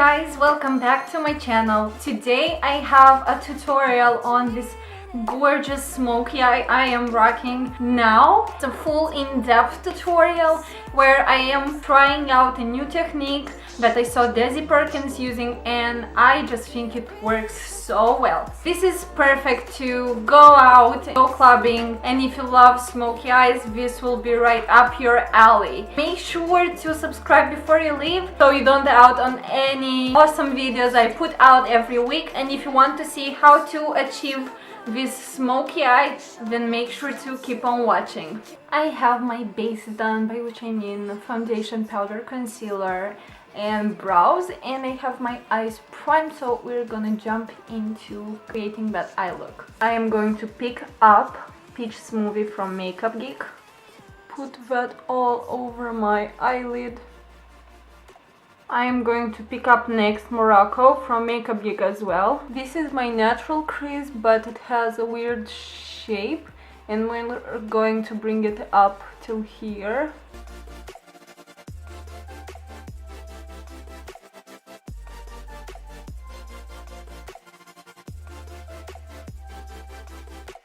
guys, welcome back to my channel. Today I have a tutorial on this gorgeous smoky eye I am rocking now. It's a full in-depth tutorial where I am trying out a new technique that I saw Desi Perkins using, and I just think it works so well. This is perfect to go out, go clubbing, and if you love smoky eyes, this will be right up your alley. Make sure to subscribe before you leave so you don't out on any awesome videos I put out every week. And if you want to see how to achieve this smoky eye, then make sure to keep on watching. I have my base done, by which I mean foundation, powder, concealer, and brows, and I have my eyes primed, so we're gonna jump into creating that eye look. I am going to pick up Peach Smoothie from Makeup Geek, put that all over my eyelid. I am going to pick up next Morocco from Makeup Geek as well. This is my natural crease, but it has a weird shape, and we're going to bring it up till here.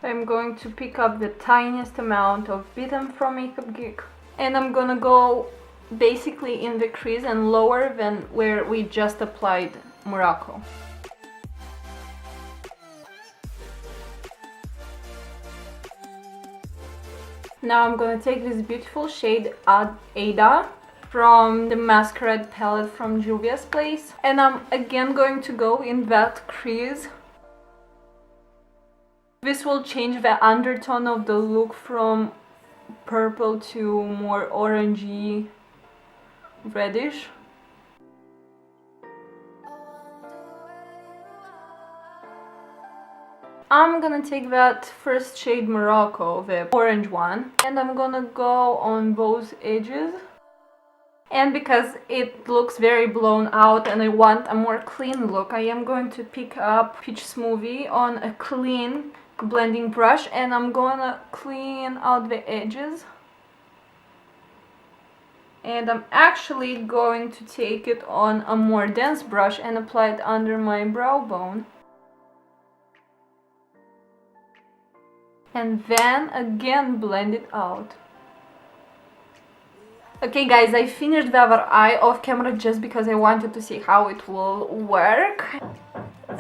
I'm going to pick up the tiniest amount of Bitten from Makeup Geek, and I'm gonna go basically in the crease and lower than where we just applied Morocco. Now I'm gonna take this beautiful shade Ada from the Masquerade palette from Juvia's Place, and I'm again going to go in that crease. This will change the undertone of the look from purple to more orangey reddish. I'm gonna take that first shade Morocco, the orange one, and I'm gonna go on both edges. And because it looks very blown out and I want a more clean look, I am going to pick up Peach Smoothie on a clean blending brush, and I'm gonna clean out the edges. And I'm actually going to take it on a more dense brush and apply it under my brow bone. And then again blend it out. Okay guys, I finished the other eye off camera just because I wanted to see how it will work.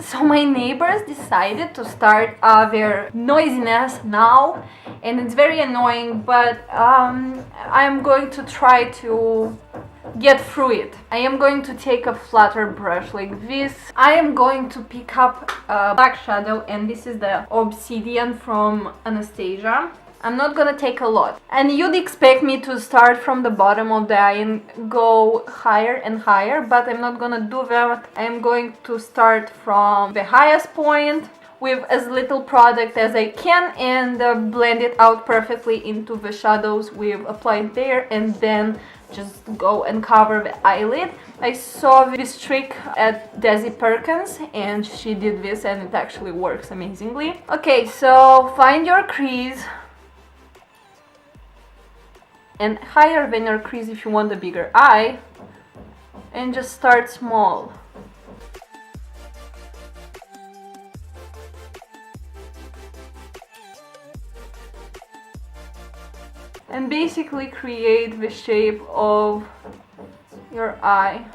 So my neighbors decided to start their noisiness now, and it's very annoying, but I'm going to try to get through it. I am going to take a flatter brush like this. I am going to pick up a black shadow, and this is the Obsidian from Anastasia. I'm not gonna take a lot, and you'd expect me to start from the bottom of the eye and go higher and higher, but I'm not gonna do that. I'm going to start from the highest point with as little product as I can and blend it out perfectly into the shadows we've applied there, and then just go and cover the eyelid. I saw this trick at Desi Perkins and she did this and it actually works amazingly. Okay, so find your crease, and higher than your crease if you want a bigger eye, and just start small. And basically create the shape of your eye.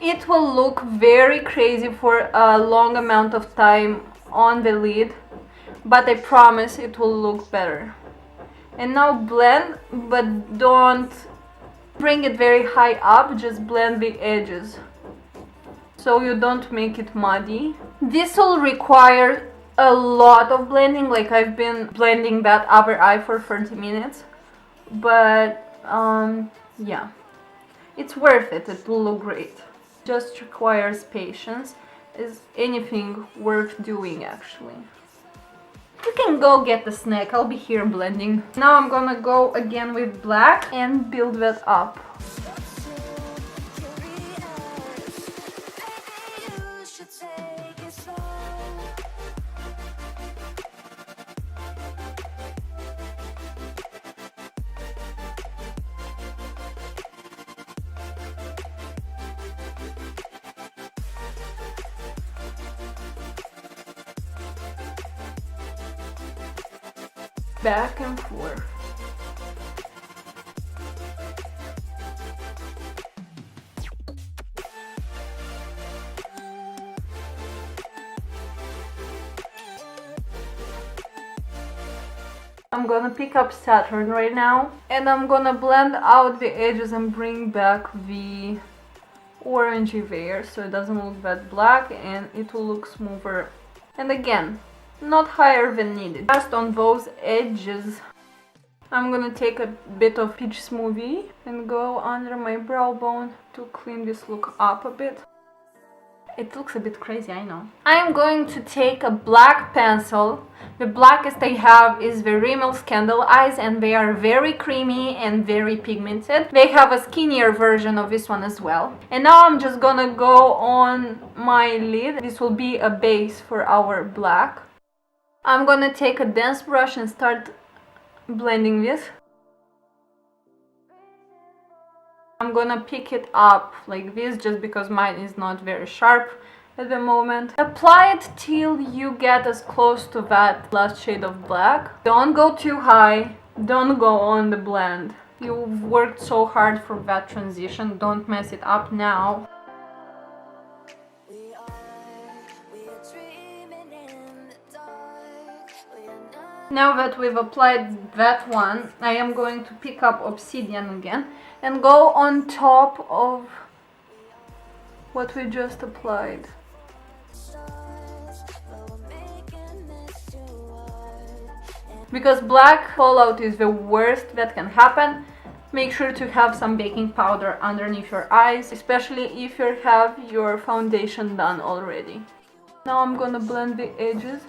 It will look very crazy for a long amount of time on the lid, but I promise it will look better. And now blend, but don't bring it very high up, just blend the edges so you don't make it muddy. This will require a lot of blending, like I've been blending that other eye for 30 minutes, but yeah, it's worth it, it will look great. Just requires patience. Is anything worth doing actually. You can go get a snack, I'll be here blending. Now I'm gonna go again with black and build that up. back and forth. I'm gonna pick up Saturn right now, and I'm gonna blend out the edges and bring back the orangey there so it doesn't look that black and it will look smoother. And again, not higher than needed, just on those edges. I'm gonna take a bit of peach smoothie and go under my brow bone to clean this look up a bit. It looks a bit crazy, I know. I am going to take a black pencil. The blackest I have is the Rimmel's Candle Eyes, and they are very creamy and very pigmented. They have a skinnier version of this one as well. And now I'm just gonna go on my lid. This will be a base for our black. I'm gonna take a dense brush and start blending this. I'm gonna pick it up like this just because mine is not very sharp at the moment. Apply it till you get as close to that last shade of black. Don't go too high, don't go on the blend. You've worked so hard for that transition, don't mess it up now. Now that we've applied that one, I am going to pick up Obsidian again and go on top of what we just applied. Because black fallout is the worst that can happen, make sure to have some baking powder underneath your eyes, especially if you have your foundation done already. Now I'm gonna blend the edges.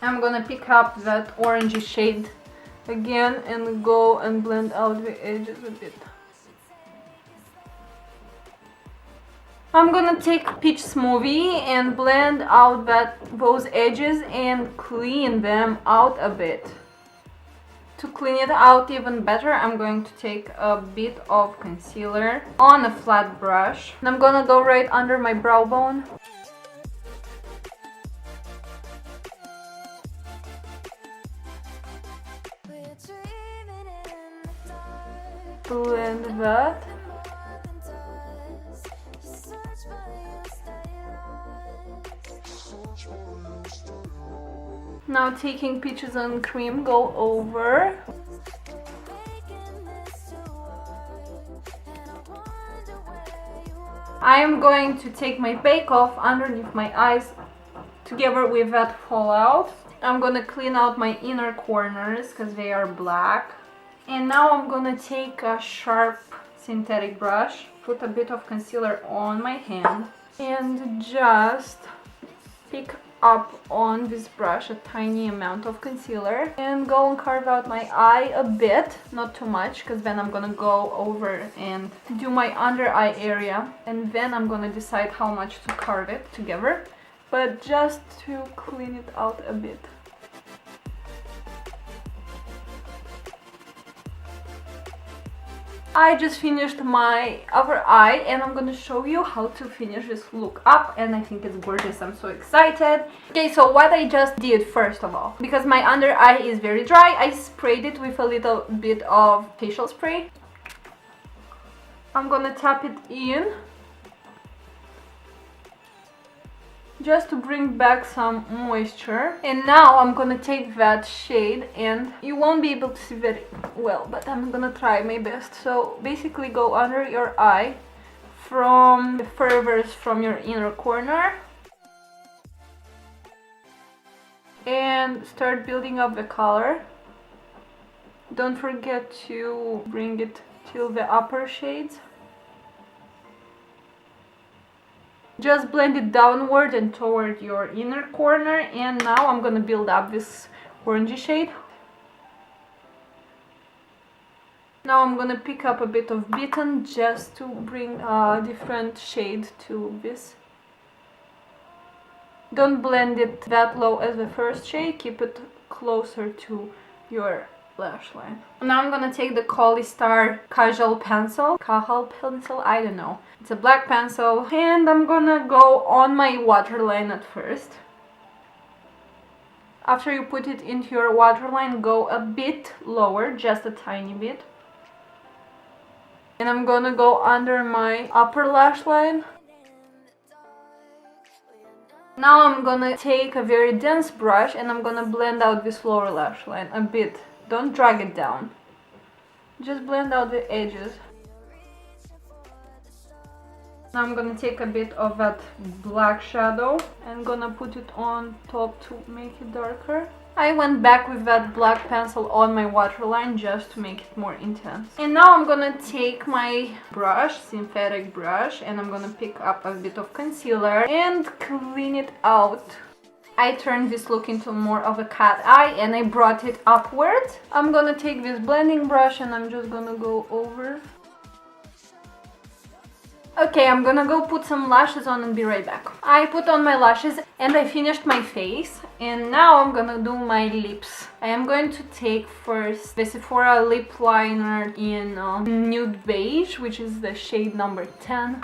I'm gonna pick up that orangey shade again and go and blend out the edges a bit. I'm gonna take peach smoothie and blend out those edges and clean them out a bit. To clean it out even better, I'm going to take a bit of concealer on a flat brush. And I'm gonna go right under my brow bone. Blend that. Now taking peaches and cream, go over. I am going to take my bake off underneath my eyes together with that fallout. I'm gonna clean out my inner corners because they are black. And now I'm gonna take a sharp synthetic brush, put a bit of concealer on my hand, and just pick up on this brush a tiny amount of concealer and go and carve out my eye a bit, not too much, because then I'm gonna go over and do my under eye area, and then I'm gonna decide how much to carve it together, but just to clean it out a bit. I just finished my other eye and I'm gonna show you how to finish this look up, and I think it's gorgeous. I'm so excited. Okay, so what I just did first of all, because my under eye is very dry, I sprayed it with a little bit of facial spray. I'm gonna tap it in just to bring back some moisture. And now I'm gonna take that shade, and you won't be able to see very well, but I'm gonna try my best. So basically go under your eye from the furthest from your inner corner and start building up the color. Don't forget to bring it till the upper shades. Just blend it downward and toward your inner corner, and now I'm gonna build up this orangey shade. Now I'm gonna pick up a bit of Bitten just to bring a different shade to this. Don't blend it that low as the first shade, keep it closer to your lash line. Now I'm gonna take the Collie Star Casual Pencil. I don't know. It's a black pencil. And I'm gonna go on my waterline at first. After you put it into your waterline, go a bit lower, just a tiny bit. And I'm gonna go under my upper lash line. Now I'm gonna take a very dense brush and I'm gonna blend out this lower lash line a bit. Don't drag it down. Just blend out the edges. Now I'm gonna take a bit of that black shadow and gonna put it on top to make it darker. I went back with that black pencil on my waterline just to make it more intense. And now I'm gonna take my brush, synthetic brush, and I'm gonna pick up a bit of concealer and clean it out. I turned this look into more of a cat eye and I brought it upwards. I'm gonna take this blending brush and I'm just gonna go over. Okay, I'm gonna go put some lashes on and be right back. I put on my lashes and I finished my face, and now I'm gonna do my lips. I am going to take first the Sephora lip liner in nude beige, which is the shade number 10.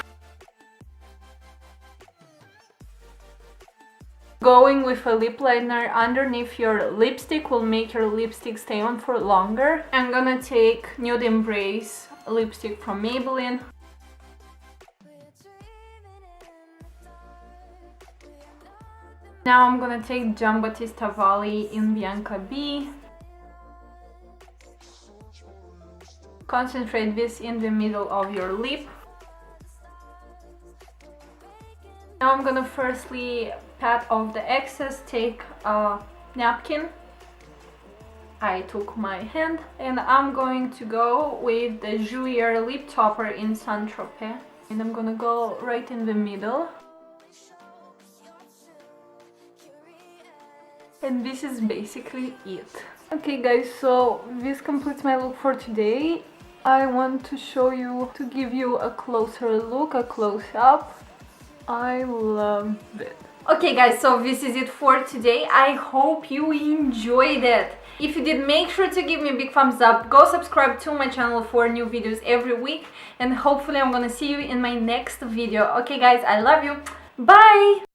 Going with a lip liner underneath your lipstick will make your lipstick stay on for longer. I'm gonna take Nude Embrace lipstick from Maybelline. Now I'm gonna take Giambattista Valli in Bianca B. Concentrate this in the middle of your lip. Now I'm gonna firstly pat off the excess, take a napkin. I took my hand and I'm going to go with the Jouer lip topper in Saint Tropez. And I'm gonna go right in the middle. And this is basically it. Okay guys, so this completes my look for today. I want to show you, to give you a closer look, a close-up. I love it. Okay guys, so this is it for today. I hope you enjoyed it. If you did, make sure to give me a big thumbs up. Go subscribe to my channel for new videos every week. And hopefully I'm gonna see you in my next video. Okay guys, I love you. Bye!